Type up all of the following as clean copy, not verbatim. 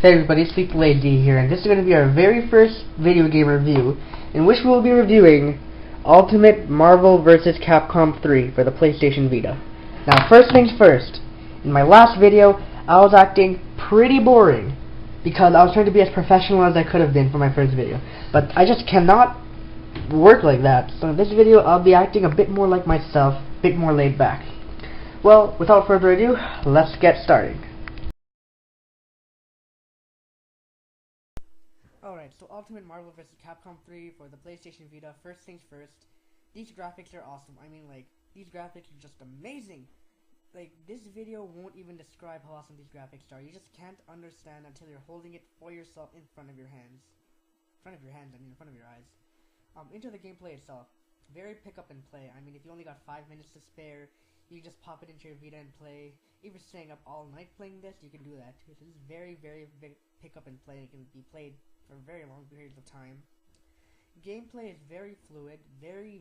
Hey everybody, it's Lady D here, and this is going to be our very first video game review, in which we will be reviewing Ultimate Marvel vs. Capcom 3 for the PlayStation Vita. Now, first things first, in my last video, I was acting pretty boring, because I was trying to be as professional as I could have been for my first video, but I just cannot work like that, so in this video I'll be acting a bit more like myself, a bit more laid back. Well, without further ado, let's get started. Alright, so Ultimate Marvel vs. Capcom 3 for the PlayStation Vita. First things first, these graphics are awesome. I mean, like, these graphics are just amazing. Like, this video won't even describe how awesome these graphics are. You just can't understand until you're holding it for yourself in front of your hands. In front of your eyes. Into the gameplay itself. Very pick up and play. I mean, if you only got 5 minutes to spare, you just pop it into your Vita and play. If you're staying up all night playing this, you can do that too. This is very pick up and play. It can be played for very long periods of time. Gameplay is very fluid, very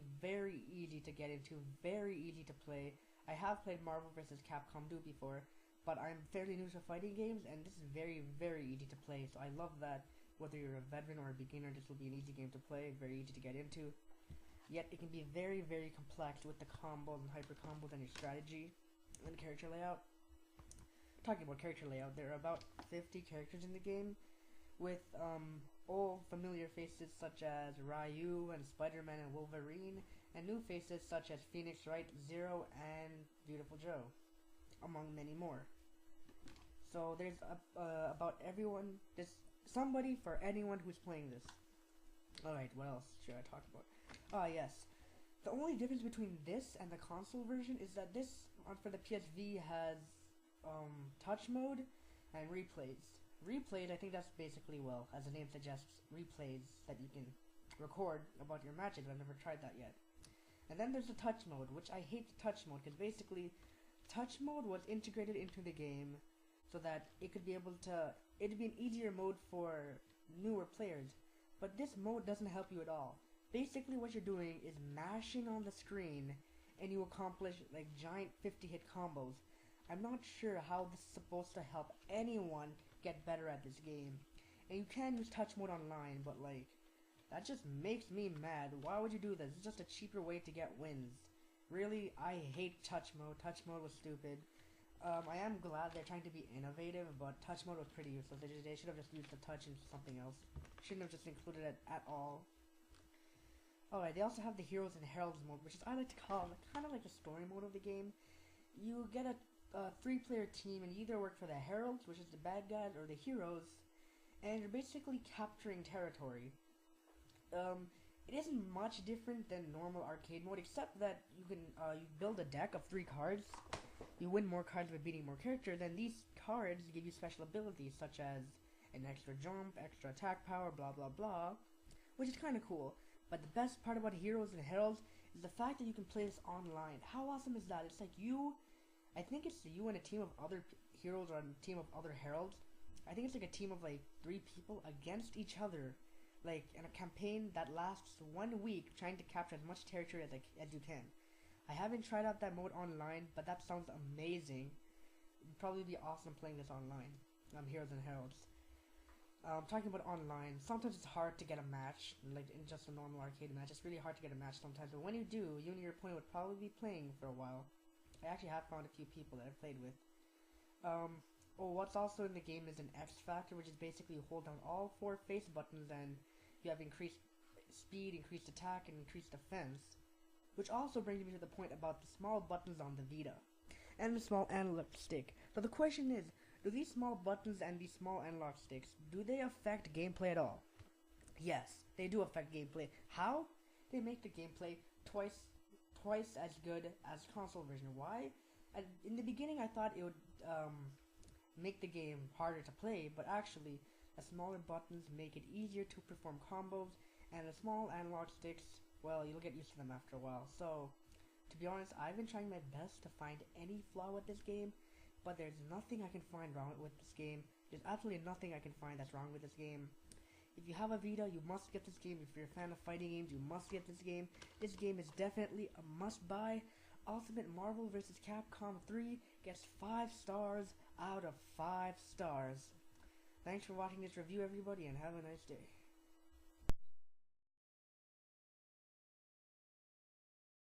easy to get into, very easy to play. I have played Marvel vs. Capcom 2 before, but I'm fairly new to fighting games, and this is very easy to play, so I love that. Whether you're a veteran or a beginner, this will be an easy game to play, very easy to get into. Yet it can be very complex with the combos and hyper combos and your strategy and character layout. Talking about character layout, there are about 50 characters in the game, with old familiar faces such as Ryu and Spider-Man and Wolverine, and new faces such as Phoenix Wright, Zero, and Beautiful Joe, among many more. So there's about everyone, there's somebody for anyone who's playing this. Alright, what else should I talk about? Yes. The only difference between this and the console version is that this, for the PSV, has touch mode and replays. Replays, I think that's basically, well, as the name suggests, replays that you can record about your matches. I've never tried that yet. And then there's the touch mode, which I hate the touch mode, because basically, touch mode was integrated into the game so that it could be able to, it'd be an easier mode for newer players. But this mode doesn't help you at all. Basically what you're doing is mashing on the screen, and you accomplish, like, giant 50-hit combos. I'm not sure how this is supposed to help anyone get better at this game. And you can use touch mode online, but like, that just makes me mad. Why would you do this? It's just a cheaper way to get wins. Really, I hate touch mode. Touch mode was stupid. I am glad they're trying to be innovative, but touch mode was pretty useless. They should have just used the touch into something else. Shouldn't have just included it at all. Alright, they also have the Heroes and Heralds mode, which is, I like to call it kind of like the story mode of the game. You get a 3-player team, and you either work for the Heralds, which is the bad guys, or the Heroes, and you're basically capturing territory. It isn't much different than normal arcade mode, except that you can you build a deck of 3 cards. You win more cards by beating more characters, and these cards give you special abilities such as an extra jump, extra attack power, blah blah, which is kind of cool. But the best part about Heroes and Heralds is the fact that you can play this online. How awesome is that? It's like I think it's you and a team of other heroes or a team of other heralds. I think it's like a team of like 3 people against each other, like in a campaign that lasts 1 week, trying to capture as much territory as you can. I haven't tried out that mode online, but that sounds amazing. It'd probably be awesome playing this online. Heroes and Heralds. Talking about online, sometimes it's hard to get a match, like in just a normal arcade match. It's really hard to get a match sometimes, but when you do, you and your opponent would probably be playing for a while. I actually have found a few people that I've played with. What's also in the game is an X factor, which is basically you hold down all 4 face buttons and you have increased speed, increased attack, and increased defense. Which also brings me to the point about the small buttons on the Vita and the small analog stick. So the question is, do these small buttons and these small analog sticks, do they affect gameplay at all? Yes, they do affect gameplay. How? They make the gameplay twice as good as console version. Why? In the beginning I thought it would make the game harder to play, but actually the smaller buttons make it easier to perform combos, and the small analog sticks, well, you'll get used to them after a while. So, to be honest, I've been trying my best to find any flaw with this game, but there's nothing I can find wrong with this game. There's absolutely nothing I can find that's wrong with this game. If you have a Vita, you must get this game. If you're a fan of fighting games, you must get this game. This game is definitely a must-buy. Ultimate Marvel vs. Capcom 3 gets 5 stars out of 5 stars. Thanks for watching this review, everybody, and have a nice day.